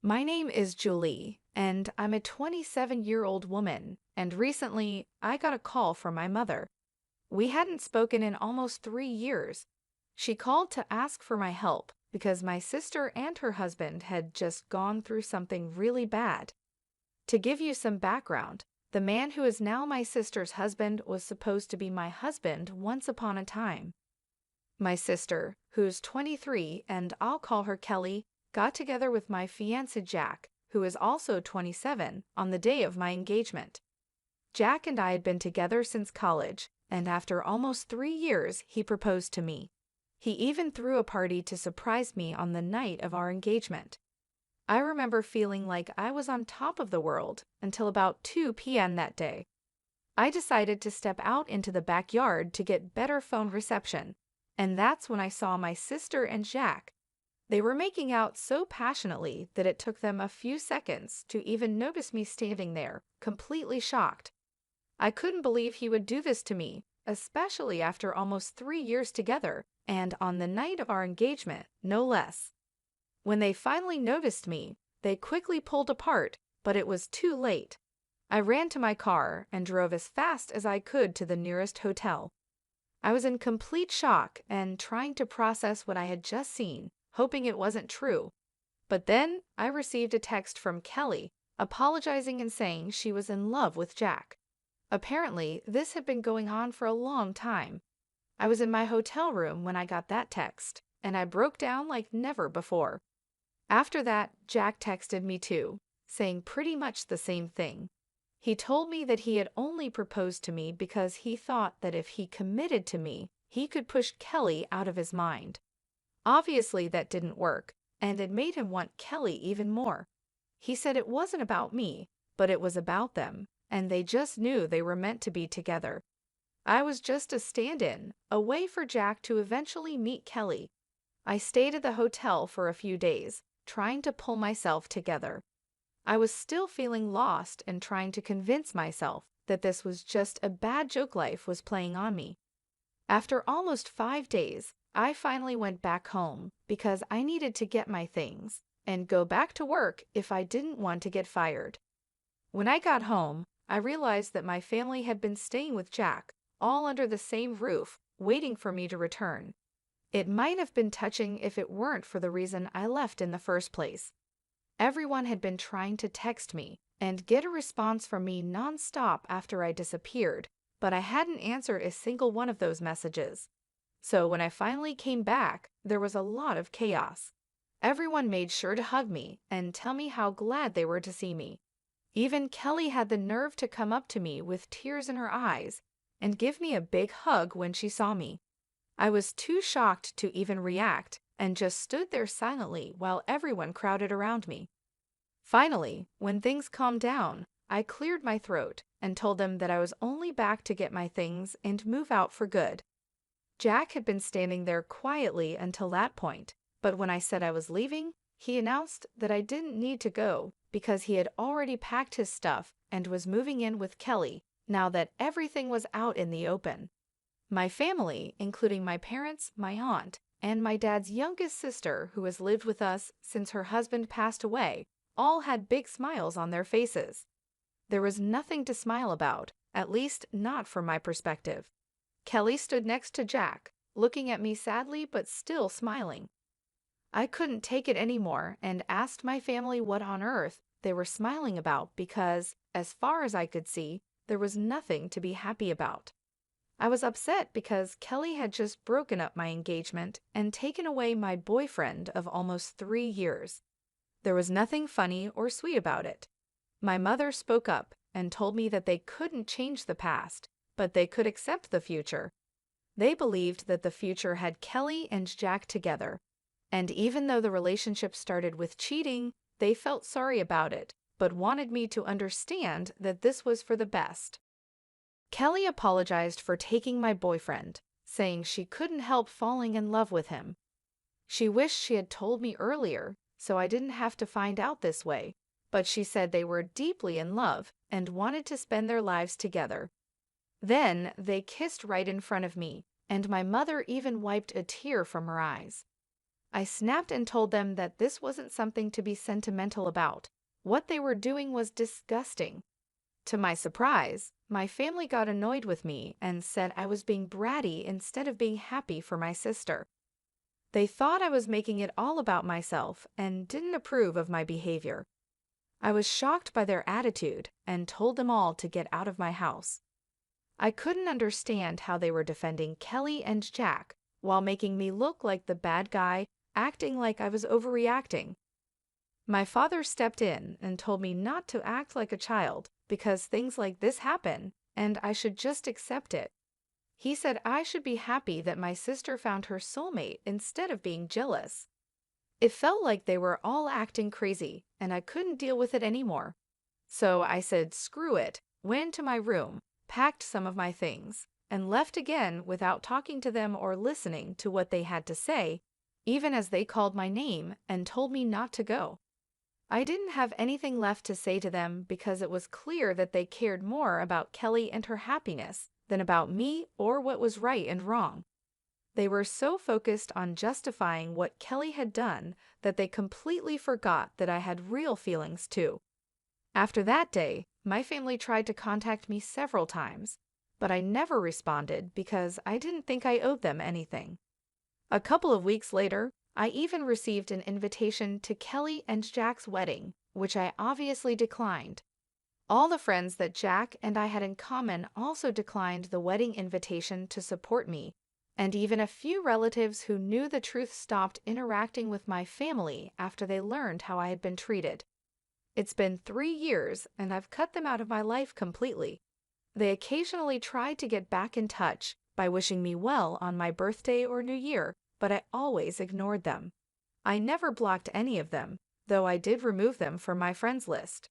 My name is Julie, and I'm a 27-year-old woman, and recently I got a call from my mother. We hadn't spoken in almost 3 years. She called to ask for my help because my sister and her husband had just gone through something really bad. To give you some background, the man who is now my sister's husband was supposed to be my husband once upon a time. My sister, who's 23 and I'll call her Kelly, got together with my fiancé Jack, who is also 27, on the day of my engagement. Jack and I had been together since college, and after almost 3 years, he proposed to me. He even threw a party to surprise me on the night of our engagement. I remember feeling like I was on top of the world until about 2 p.m. that day. I decided to step out into the backyard to get better phone reception, and that's when I saw my sister and Jack. They were making out so passionately that it took them a few seconds to even notice me standing there, completely shocked. I couldn't believe he would do this to me, especially after almost 3 years together, and on the night of our engagement, no less. When they finally noticed me, they quickly pulled apart, but it was too late. I ran to my car and drove as fast as I could to the nearest hotel. I was in complete shock and trying to process what I had just seen, hoping it wasn't true. But then I received a text from Kelly, apologizing and saying she was in love with Jack. Apparently, this had been going on for a long time. I was in my hotel room when I got that text, and I broke down like never before. After that, Jack texted me too, saying pretty much the same thing. He told me that he had only proposed to me because he thought that if he committed to me, he could push Kelly out of his mind. Obviously, that didn't work, and it made him want Kelly even more. He said it wasn't about me, but it was about them, and they just knew they were meant to be together. I was just a stand-in, a way for Jack to eventually meet Kelly. I stayed at the hotel for a few days, trying to pull myself together. I was still feeling lost and trying to convince myself that this was just a bad joke life was playing on me. After almost 5 days, I finally went back home because I needed to get my things and go back to work if I didn't want to get fired. When I got home, I realized that my family had been staying with Jack, all under the same roof, waiting for me to return. It might have been touching if it weren't for the reason I left in the first place. Everyone had been trying to text me and get a response from me nonstop after I disappeared, but I hadn't answered a single one of those messages. So when I finally came back, there was a lot of chaos. Everyone made sure to hug me and tell me how glad they were to see me. Even Kelly had the nerve to come up to me with tears in her eyes and give me a big hug when she saw me. I was too shocked to even react and just stood there silently while everyone crowded around me. Finally, when things calmed down, I cleared my throat and told them that I was only back to get my things and move out for good. Jack had been standing there quietly until that point, but when I said I was leaving, he announced that I didn't need to go because he had already packed his stuff and was moving in with Kelly now that everything was out in the open. My family, including my parents, my aunt, and my dad's youngest sister, who has lived with us since her husband passed away, all had big smiles on their faces. There was nothing to smile about, at least not from my perspective. Kelly stood next to Jack, looking at me sadly but still smiling. I couldn't take it anymore and asked my family what on earth they were smiling about because, as far as I could see, there was nothing to be happy about. I was upset because Kelly had just broken up my engagement and taken away my boyfriend of almost 3 years. There was nothing funny or sweet about it. My mother spoke up and told me that they couldn't change the past, but they could accept the future. They believed that the future had Kelly and Jack together, and even though the relationship started with cheating, they felt sorry about it, but wanted me to understand that this was for the best. Kelly apologized for taking my boyfriend, saying she couldn't help falling in love with him. She wished she had told me earlier, so I didn't have to find out this way, but she said they were deeply in love and wanted to spend their lives together. Then they kissed right in front of me, and my mother even wiped a tear from her eyes. I snapped and told them that this wasn't something to be sentimental about. What they were doing was disgusting. To my surprise, my family got annoyed with me and said I was being bratty instead of being happy for my sister. They thought I was making it all about myself and didn't approve of my behavior. I was shocked by their attitude and told them all to get out of my house. I couldn't understand how they were defending Kelly and Jack while making me look like the bad guy, acting like I was overreacting. My father stepped in and told me not to act like a child because things like this happen and I should just accept it. He said I should be happy that my sister found her soulmate instead of being jealous. It felt like they were all acting crazy and I couldn't deal with it anymore. So I said screw it, went into my room, packed some of my things, and left again without talking to them or listening to what they had to say, even as they called my name and told me not to go. I didn't have anything left to say to them because it was clear that they cared more about Kelly and her happiness than about me or what was right and wrong. They were so focused on justifying what Kelly had done that they completely forgot that I had real feelings too. After that day, my family tried to contact me several times, but I never responded because I didn't think I owed them anything. A couple of weeks later, I even received an invitation to Kelly and Jack's wedding, which I obviously declined. All the friends that Jack and I had in common also declined the wedding invitation to support me, and even a few relatives who knew the truth stopped interacting with my family after they learned how I had been treated. It's been 3 years, and I've cut them out of my life completely. They occasionally tried to get back in touch by wishing me well on my birthday or New Year, but I always ignored them. I never blocked any of them, though I did remove them from my friends list.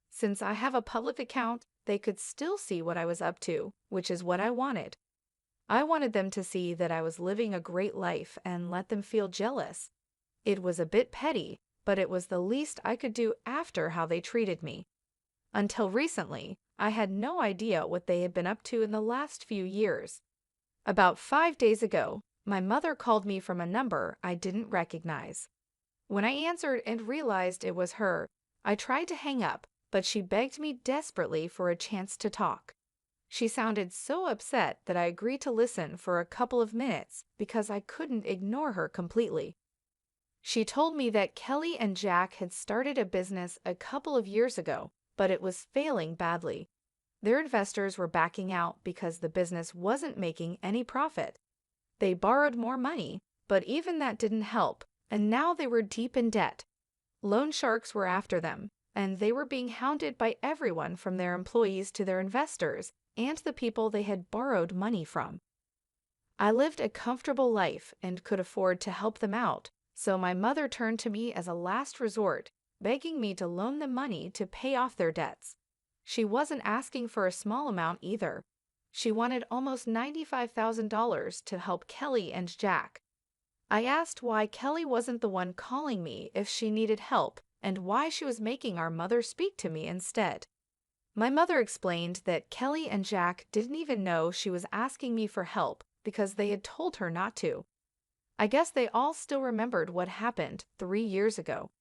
Since I have a public account, they could still see what I was up to, which is what I wanted. I wanted them to see that I was living a great life and let them feel jealous. It was a bit petty, but it was the least I could do after how they treated me. Until recently, I had no idea what they had been up to in the last few years. About 5 days ago, my mother called me from a number I didn't recognize. When I answered and realized it was her, I tried to hang up, but she begged me desperately for a chance to talk. She sounded so upset that I agreed to listen for a couple of minutes because I couldn't ignore her completely. She told me that Kelly and Jack had started a business a couple of years ago, but it was failing badly. Their investors were backing out because the business wasn't making any profit. They borrowed more money, but even that didn't help, and now they were deep in debt. Loan sharks were after them, and they were being hounded by everyone from their employees to their investors and the people they had borrowed money from. I lived a comfortable life and could afford to help them out, so my mother turned to me as a last resort, begging me to loan them money to pay off their debts. She wasn't asking for a small amount either. She wanted almost $95,000 to help Kelly and Jack. I asked why Kelly wasn't the one calling me if she needed help and why she was making our mother speak to me instead. My mother explained that Kelly and Jack didn't even know she was asking me for help because they had told her not to. I guess they all still remembered what happened 3 years ago.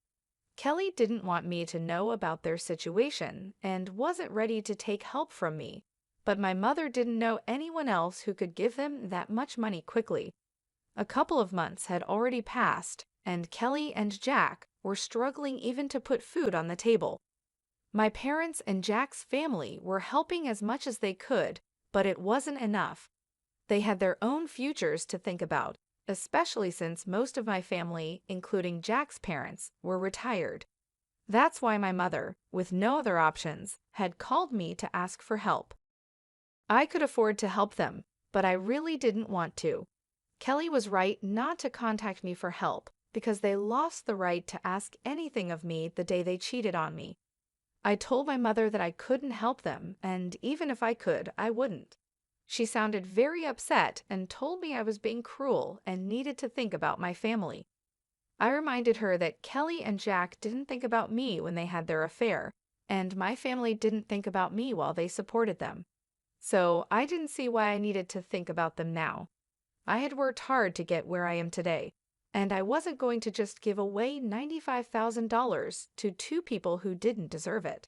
Kelly didn't want me to know about their situation and wasn't ready to take help from me, but my mother didn't know anyone else who could give them that much money quickly. A couple of months had already passed, and Kelly and Jack were struggling even to put food on the table. My parents and Jack's family were helping as much as they could, but it wasn't enough. They had their own futures to think about, especially since most of my family, including Jack's parents, were retired. That's why my mother, with no other options, had called me to ask for help. I could afford to help them, but I really didn't want to. Kelly was right not to contact me for help because they lost the right to ask anything of me the day they cheated on me. I told my mother that I couldn't help them, and even if I could, I wouldn't. She sounded very upset and told me I was being cruel and needed to think about my family. I reminded her that Kelly and Jack didn't think about me when they had their affair, and my family didn't think about me while they supported them. So I didn't see why I needed to think about them now. I had worked hard to get where I am today, and I wasn't going to just give away $95,000 to two people who didn't deserve it.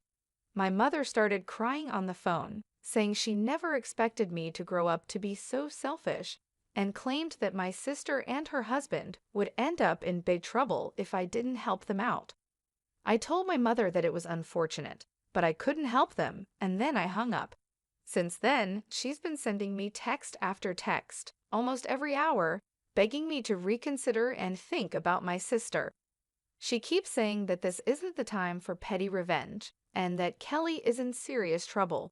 My mother started crying on the phone, saying she never expected me to grow up to be so selfish, and claimed that my sister and her husband would end up in big trouble if I didn't help them out. I told my mother that it was unfortunate, but I couldn't help them, and then I hung up. Since then, she's been sending me text after text, almost every hour, begging me to reconsider and think about my sister. She keeps saying that this isn't the time for petty revenge, and that Kelly is in serious trouble.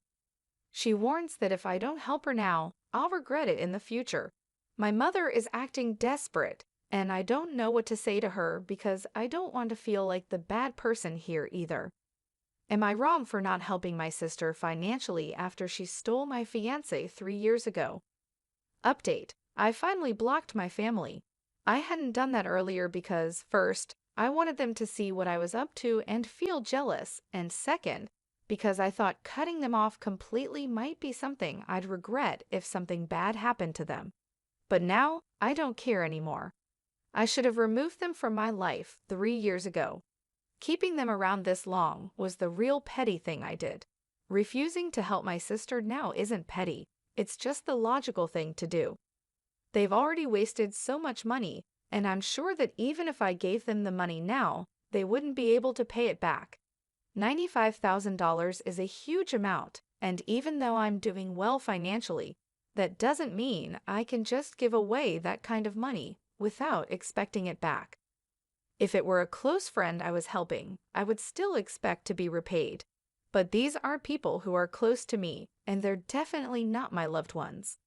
She warns that if I don't help her now, I'll regret it in the future. My mother is acting desperate, and I don't know what to say to her because I don't want to feel like the bad person here either. Am I wrong for not helping my sister financially after she stole my fiancé 3 years ago? Update: I finally blocked my family. I hadn't done that earlier because, first, I wanted them to see what I was up to and feel jealous, and second, because I thought cutting them off completely might be something I'd regret if something bad happened to them. But now, I don't care anymore. I should have removed them from my life 3 years ago. Keeping them around this long was the real petty thing I did. Refusing to help my sister now isn't petty, it's just the logical thing to do. They've already wasted so much money, and I'm sure that even if I gave them the money now, they wouldn't be able to pay it back. $95,000 is a huge amount, and even though I'm doing well financially, that doesn't mean I can just give away that kind of money without expecting it back. If it were a close friend I was helping, I would still expect to be repaid. But these are people who are close to me, and they're definitely not my loved ones.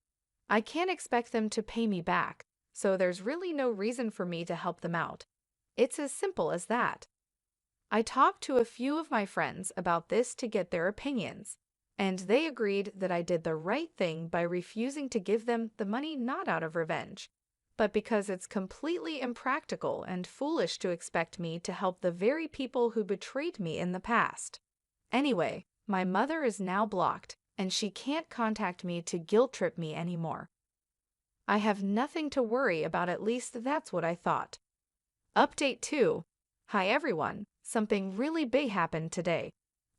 I can't expect them to pay me back, so there's really no reason for me to help them out. It's as simple as that. I talked to a few of my friends about this to get their opinions, and they agreed that I did the right thing by refusing to give them the money not out of revenge, but because it's completely impractical and foolish to expect me to help the very people who betrayed me in the past. Anyway, my mother is now blocked, and she can't contact me to guilt-trip me anymore. I have nothing to worry about, at least that's what I thought. Update 2. Hi everyone, something really big happened today.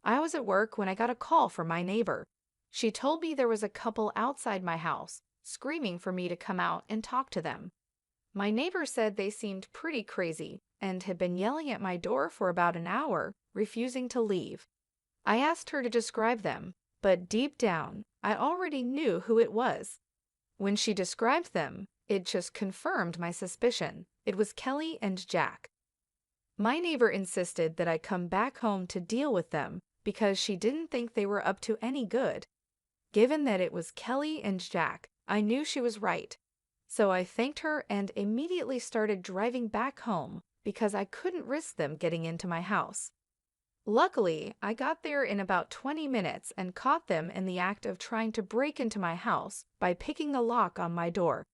I was at work when I got a call from my neighbor. She told me there was a couple outside my house, screaming for me to come out and talk to them. My neighbor said they seemed pretty crazy and had been yelling at my door for about an hour, refusing to leave. I asked her to describe them, but deep down, I already knew who it was. When she described them, it just confirmed my suspicion. It was Kelly and Jack. My neighbor insisted that I come back home to deal with them because she didn't think they were up to any good. Given that it was Kelly and Jack, I knew she was right. So I thanked her and immediately started driving back home because I couldn't risk them getting into my house. Luckily, I got there in about 20 minutes and caught them in the act of trying to break into my house by picking the lock on my door.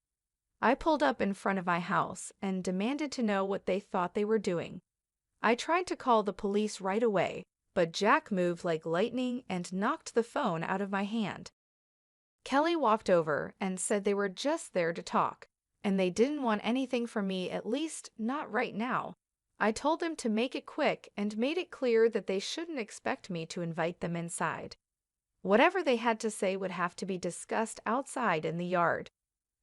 I pulled up in front of my house and demanded to know what they thought they were doing. I tried to call the police right away, but Jack moved like lightning and knocked the phone out of my hand. Kelly walked over and said they were just there to talk, and they didn't want anything from me, at least not right now. I told them to make it quick and made it clear that they shouldn't expect me to invite them inside. Whatever they had to say would have to be discussed outside in the yard.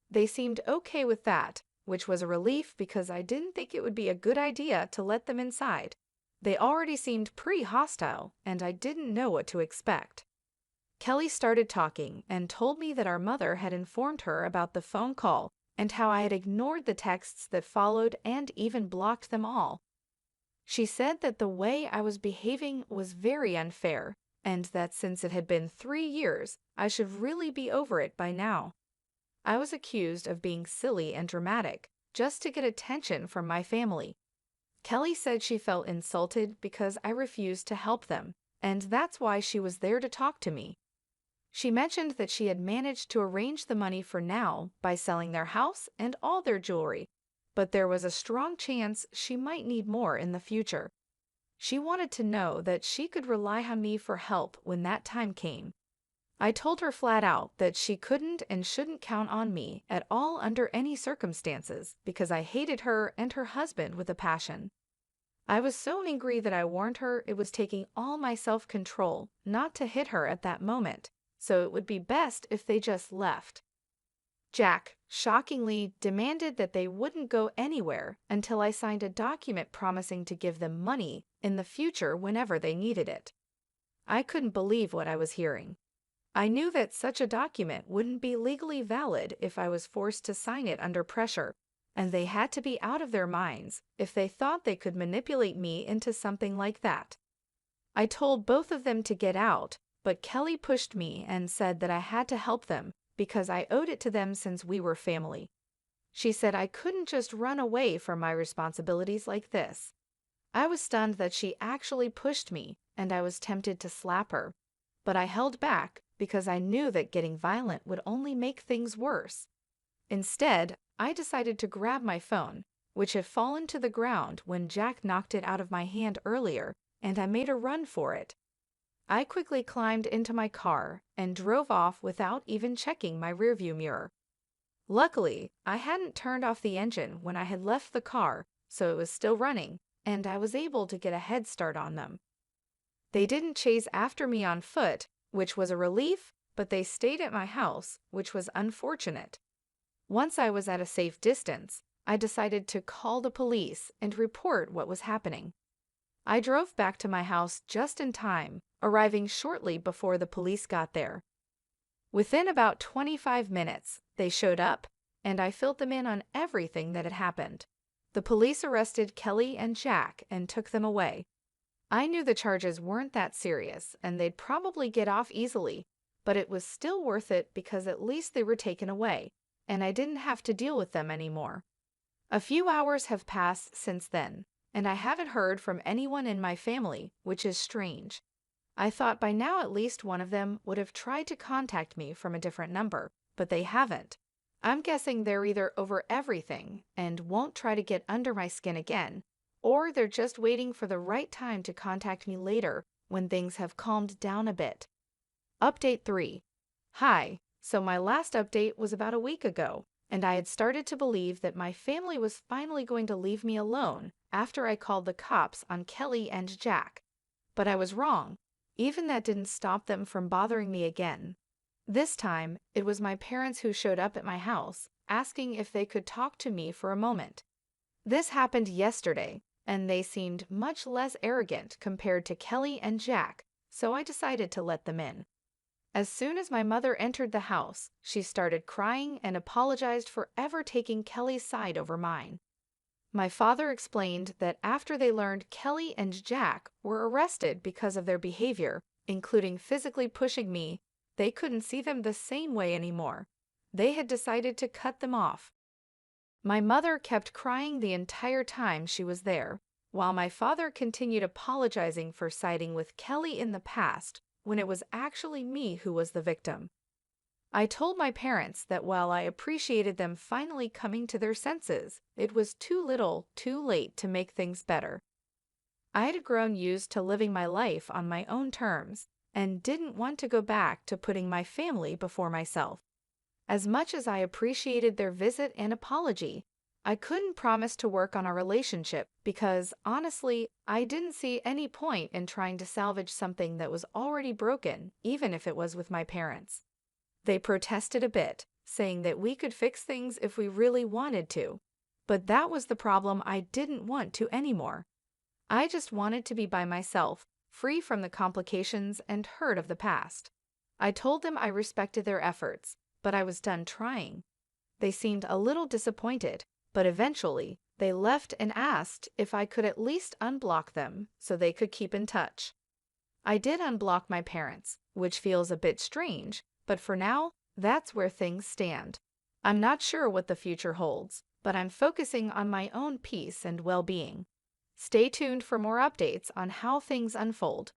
They seemed okay with that, which was a relief because I didn't think it would be a good idea to let them inside. They already seemed pretty hostile, and I didn't know what to expect. Kelly started talking and told me that our mother had informed her about the phone call and how I had ignored the texts that followed and even blocked them all. She said that the way I was behaving was very unfair, and that since it had been 3 years, I should really be over it by now. I was accused of being silly and dramatic, just to get attention from my family. Kelly said she felt insulted because I refused to help them, and that's why she was there to talk to me. She mentioned that she had managed to arrange the money for now by selling their house and all their jewelry, but there was a strong chance she might need more in the future. She wanted to know that she could rely on me for help when that time came. I told her flat out that she couldn't and shouldn't count on me at all under any circumstances because I hated her and her husband with a passion. I was so angry that I warned her it was taking all my self-control not to hit her at that moment, so it would be best if they just left. Jack, shockingly, demanded that they wouldn't go anywhere until I signed a document promising to give them money in the future whenever they needed it. I couldn't believe what I was hearing. I knew that such a document wouldn't be legally valid if I was forced to sign it under pressure, and they had to be out of their minds if they thought they could manipulate me into something like that. I told both of them to get out, but Kelly pushed me and said that I had to help them because I owed it to them since we were family. She said I couldn't just run away from my responsibilities like this. I was stunned that she actually pushed me, and I was tempted to slap her. But I held back because I knew that getting violent would only make things worse. Instead, I decided to grab my phone, which had fallen to the ground when Jack knocked it out of my hand earlier, and I made a run for it. I quickly climbed into my car and drove off without even checking my rearview mirror. Luckily, I hadn't turned off the engine when I had left the car, so it was still running, and I was able to get a head start on them. They didn't chase after me on foot, which was a relief, but they stayed at my house, which was unfortunate. Once I was at a safe distance, I decided to call the police and report what was happening. I drove back to my house just in time, arriving shortly before the police got there. Within about 25 minutes, they showed up, and I filled them in on everything that had happened. The police arrested Kelly and Jack and took them away. I knew the charges weren't that serious, and they'd probably get off easily, but it was still worth it because at least they were taken away, and I didn't have to deal with them anymore. A few hours have passed since then, and I haven't heard from anyone in my family, which is strange. I thought by now at least one of them would have tried to contact me from a different number, but they haven't. I'm guessing they're either over everything and won't try to get under my skin again, or they're just waiting for the right time to contact me later when things have calmed down a bit. Update 3. Hi, so my last update was about a week ago, and I had started to believe that my family was finally going to leave me alone after I called the cops on Kelly and Jack. But I was wrong. Even that didn't stop them from bothering me again. This time, it was my parents who showed up at my house, asking if they could talk to me for a moment. This happened yesterday, and they seemed much less arrogant compared to Kelly and Jack, so I decided to let them in. As soon as my mother entered the house, she started crying and apologized for ever taking Kelly's side over mine. My father explained that after they learned Kelly and Jack were arrested because of their behavior, including physically pushing me, they couldn't see them the same way anymore. They had decided to cut them off. My mother kept crying the entire time she was there, while my father continued apologizing for siding with Kelly in the past when it was actually me who was the victim. I told my parents that while I appreciated them finally coming to their senses, it was too little, too late to make things better. I had grown used to living my life on my own terms and didn't want to go back to putting my family before myself. As much as I appreciated their visit and apology, I couldn't promise to work on our relationship because, honestly, I didn't see any point in trying to salvage something that was already broken, even if it was with my parents. They protested a bit, saying that we could fix things if we really wanted to, but that was the problem I didn't want to anymore. I just wanted to be by myself, free from the complications and hurt of the past. I told them I respected their efforts, but I was done trying. They seemed a little disappointed, but eventually they left and asked if I could at least unblock them so they could keep in touch. I did unblock my parents, which feels a bit strange, but for now, that's where things stand. I'm not sure what the future holds, but I'm focusing on my own peace and well-being. Stay tuned for more updates on how things unfold.